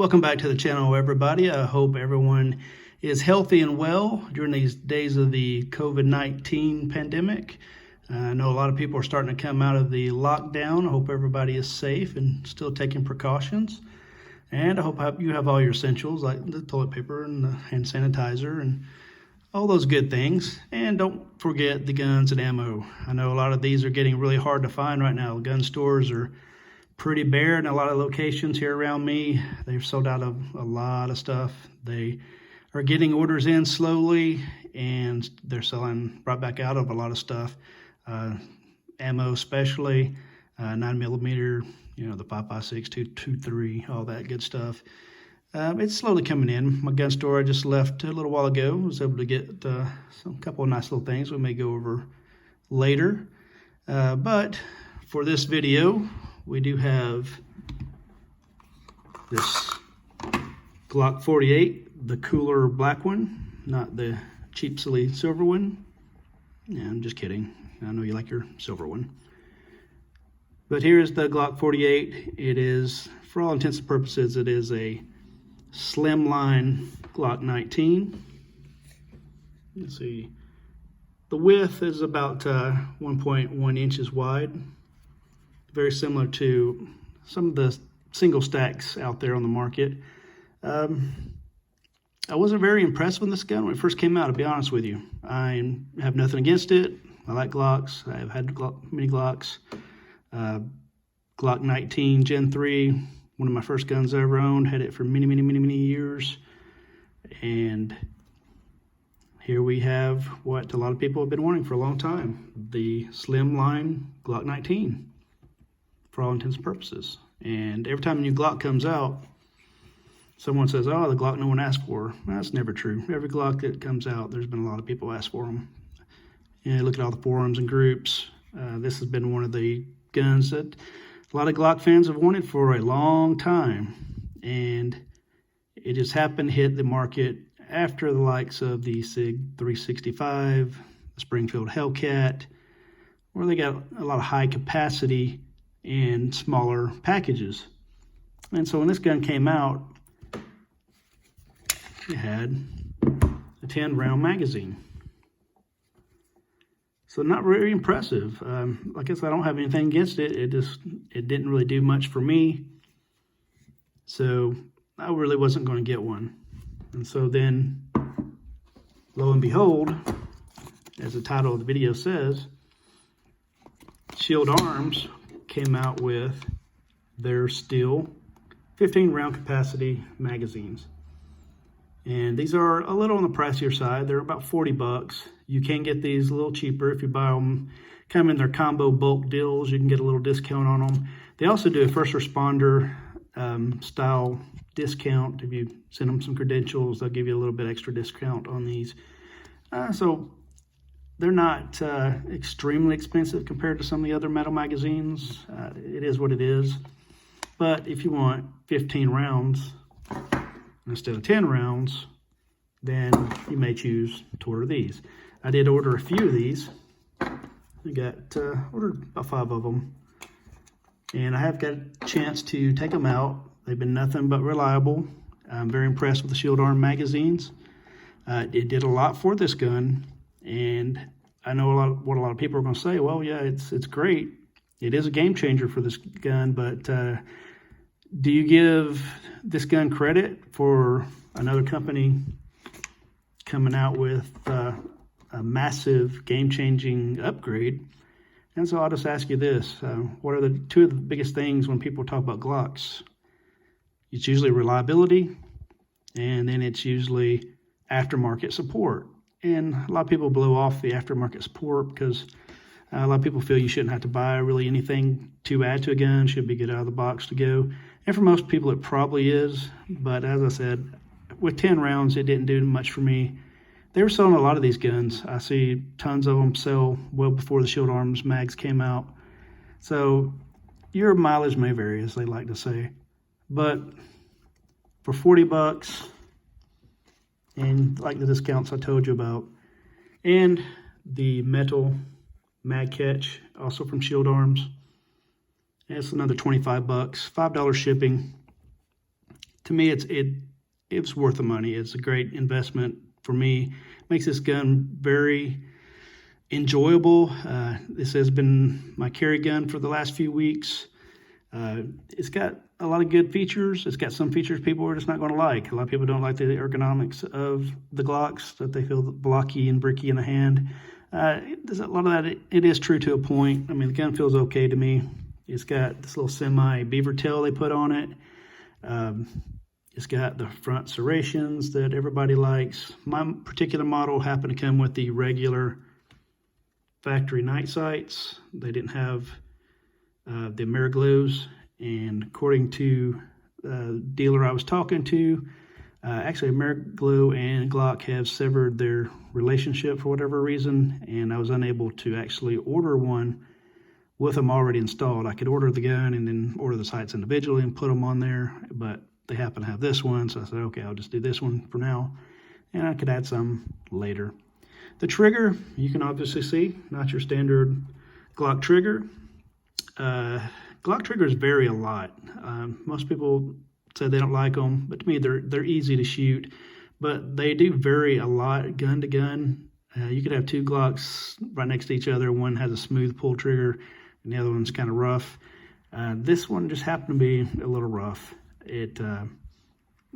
Welcome back to the channel, everybody. I hope everyone is healthy and well during these days of the COVID-19 pandemic. I know a lot of people are starting to come out of the lockdown. I hope everybody is safe and still taking precautions. And I hope you have all your essentials like the toilet paper and the hand sanitizer and all those good things. And don't forget the guns and ammo. I know a lot of these are getting really hard to find right now. Gun stores are pretty bare in a lot of locations here around me. They've sold out of a lot of stuff. They are getting orders in slowly and they're selling right back out of a lot of stuff. Ammo especially, 9mm, the 5.56, 223, all that good stuff. It's slowly coming in. My gun store I just left a little while ago. I was able to get a couple of nice little things we may go over later. But for this video, we do have this Glock 48, the cooler black one, not the cheap, silly silver one. Yeah, I'm just kidding. I know you like your silver one. But here's the Glock 48. It is, for all intents and purposes, it is a Slimline Glock 19. Let's see. The width is about 1.1 inches wide. Very similar to some of the single stacks out there on the market. I wasn't very impressed with this gun when it first came out, to be honest with you. I have nothing against it. I like Glocks. I've had many Glocks. Glock 19 Gen 3, one of my first guns I ever owned. Had it for many years. And here we have what a lot of people have been wanting for a long time. The Slimline Glock 19. For all intents and purposes. And every time a new Glock comes out, someone says, oh, the Glock no one asked for. That's never true. Every Glock that comes out, there's been a lot of people ask for them. And look at all the forums and groups. This has been one of the guns that a lot of Glock fans have wanted for a long time. And it just happened to hit the market after the likes of the SIG 365, the Springfield Hellcat, where they got a lot of high capacity in smaller packages. And so when this gun came out, it had a 10-round magazine. So not very impressive. Like I said, I don't have anything against it. It didn't really do much for me. So I really wasn't going to get one. And so then, lo and behold, as the title of the video says, Shield Arms came out with their steel 15-round capacity magazines. And these are a little on the pricier side. They're about 40 bucks. You can get these a little cheaper if you buy them come in their combo bulk deals. You can get a little discount on them. They also do a first responder style discount. If you send them some credentials, they'll give you a little bit extra discount on these. So they're not extremely expensive compared to some of the other metal magazines. It is what it is. But if you want 15 rounds instead of 10 rounds, then you may choose to order these. I did order a few of these. I got ordered about 5 of them. And I have got a chance to take them out. They've been nothing but reliable. I'm very impressed with the Shield Arm magazines. It did a lot for this gun. And I know what a lot of people are going to say. Well, yeah, it's great. It is a game changer for this gun, but do you give this gun credit for another company coming out with a massive game-changing upgrade? And so I'll just ask you this. What are the two of the biggest things when people talk about Glocks? It's usually reliability, and then it's usually aftermarket support. And a lot of people blow off the aftermarket support because a lot of people feel you shouldn't have to buy really anything to add to a gun. Should be good out of the box to go. And for most people, it probably is. But as I said, with 10 rounds, it didn't do much for me. They were selling a lot of these guns. I see tons of them sell well before the Shield Arms mags came out. So your mileage may vary, as they like to say. But for 40 bucks, and like the discounts I told you about, and the metal mag catch, also from Shield Arms, It's another 25 bucks, $5 shipping. to me, it's worth the money. It's a great investment for me. Makes this gun very enjoyable. This has been my carry gun for the last few weeks. It's got a lot of good features. It's got some features people are just not going to like. A lot of people don't like the ergonomics of the Glocks, that they feel blocky and bricky in the hand. There's a lot of that. It is true to a point. I mean, the gun feels okay to me. It's got this little semi beaver tail they put on it. It's got the front serrations that everybody likes. My particular model happened to come with the regular factory night sights. They didn't have the Ameriglows, and according to the dealer I was talking to, actually Ameriglow and Glock have severed their relationship for whatever reason, and I was unable to actually order one with them already installed. I could order the gun and then order the sights individually and put them on there, but they happen to have this one, so I said, okay, I'll just do this one for now, and I could add some later. The trigger, you can obviously see, not your standard Glock trigger. Glock triggers vary a lot. Most people say they don't like them, but to me, they're easy to shoot, but they do vary a lot gun to gun. You could have two Glocks right next to each other. One has a smooth pull trigger, and the other one's kind of rough. This one just happened to be a little rough.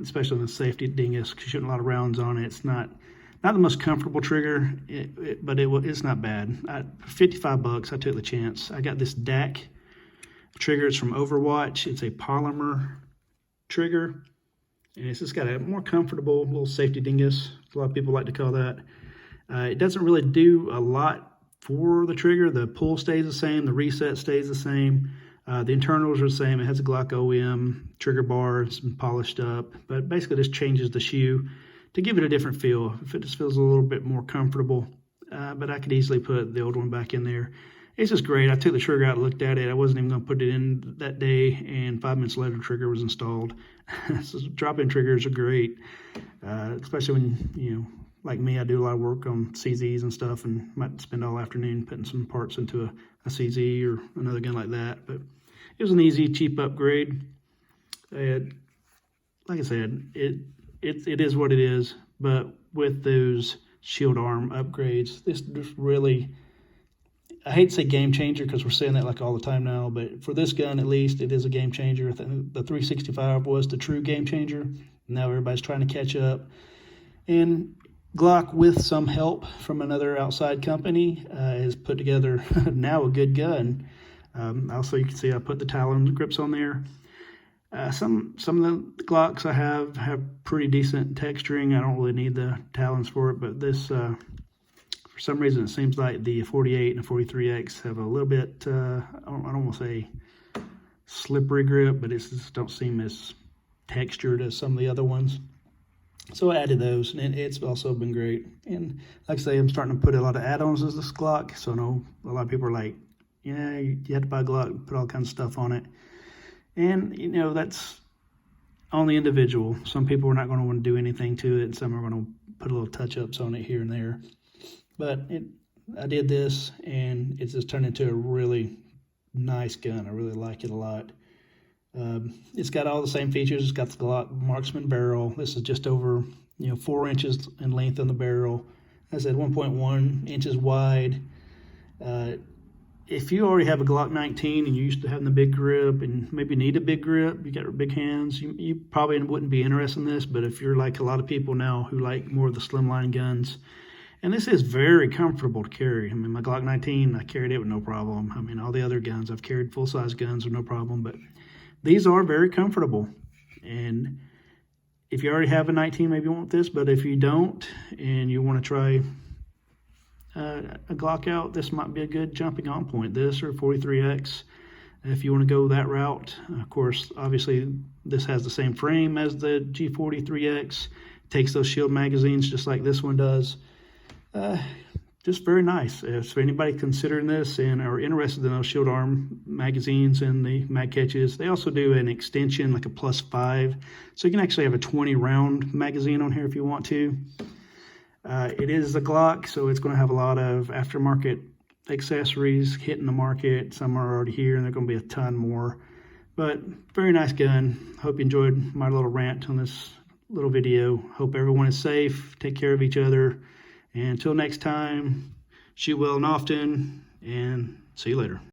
Especially on the safety dingus, shooting a lot of rounds on it. It's not the most comfortable trigger, but it's not bad. For $55, I took the chance. I got this DAC trigger. It's from Overwatch. It's a polymer trigger, and it's just got a more comfortable little safety dingus. A lot of people like to call that. It doesn't really do a lot for the trigger. The pull stays the same. The reset stays the same. The internals are the same. It has a Glock OM trigger bar. It's been polished up, but basically just changes the shoe to give it a different feel. If it just feels a little bit more comfortable, but I could easily put the old one back in there. It's just great. I took the trigger out, looked at it. I wasn't even going to put it in that day, and 5 minutes later, the trigger was installed. So drop-in triggers are great, especially when, like me, I do a lot of work on CZs and stuff, and might spend all afternoon putting some parts into a CZ or another gun like that. But it was an easy, cheap upgrade. Like I said, it is what it is, but with those shield arm upgrades, this just really, I hate to say game changer because we're saying that like all the time now, but for this gun at least, it is a game changer. The 365 was the true game changer. Now everybody's trying to catch up. And Glock, with some help from another outside company, has put together now a good gun. Also, you can see I put the Talon grips on there. Some of the Glocks I have pretty decent texturing. I don't really need the Talons for it, but this, for some reason, it seems like the 48 and 43X have a little bit, I don't want to say slippery grip, but it just don't seem as textured as some of the other ones. So I added those, and it's also been great. And like I say, I'm starting to put a lot of add-ons as this Glock. So I know a lot of people are like, you have to buy a Glock, put all kinds of stuff on it. And, that's on the individual. Some people are not going to want to do anything to it. Some are going to put a little touch-ups on it here and there. But I did this, and it's just turned into a really nice gun. I really like it a lot. It's got all the same features. It's got the Glock Marksman barrel. This is just over 4 inches in length on the barrel. As I said, 1.1 inches wide. If you already have a Glock 19 and you're used to having the big grip and maybe need a big grip, you got big hands, you probably wouldn't be interested in this. But if you're like a lot of people now who like more of the slimline guns, and this is very comfortable to carry. I mean, my Glock 19, I carried it with no problem. I mean, all the other guns, I've carried full-size guns with no problem, but these are very comfortable. And if you already have a 19, maybe you want this, but if you don't and you want to try a Glock out, this might be a good jumping on point. This or 43X, if you want to go that route. Of course, obviously, this has the same frame as the G43X. Takes those shield magazines just like this one does. Just very nice. So anybody considering this and are interested in those shield arm magazines and the mag catches, they also do an extension, like a +5. So you can actually have a 20-round magazine on here if you want to. It is a Glock, so it's going to have a lot of aftermarket accessories hitting the market. Some are already here, and there are going to be a ton more But very nice gun. Hope you enjoyed my little rant on this little video. Hope everyone is safe. Take care of each other. And until next time, shoot well and often, and see you later.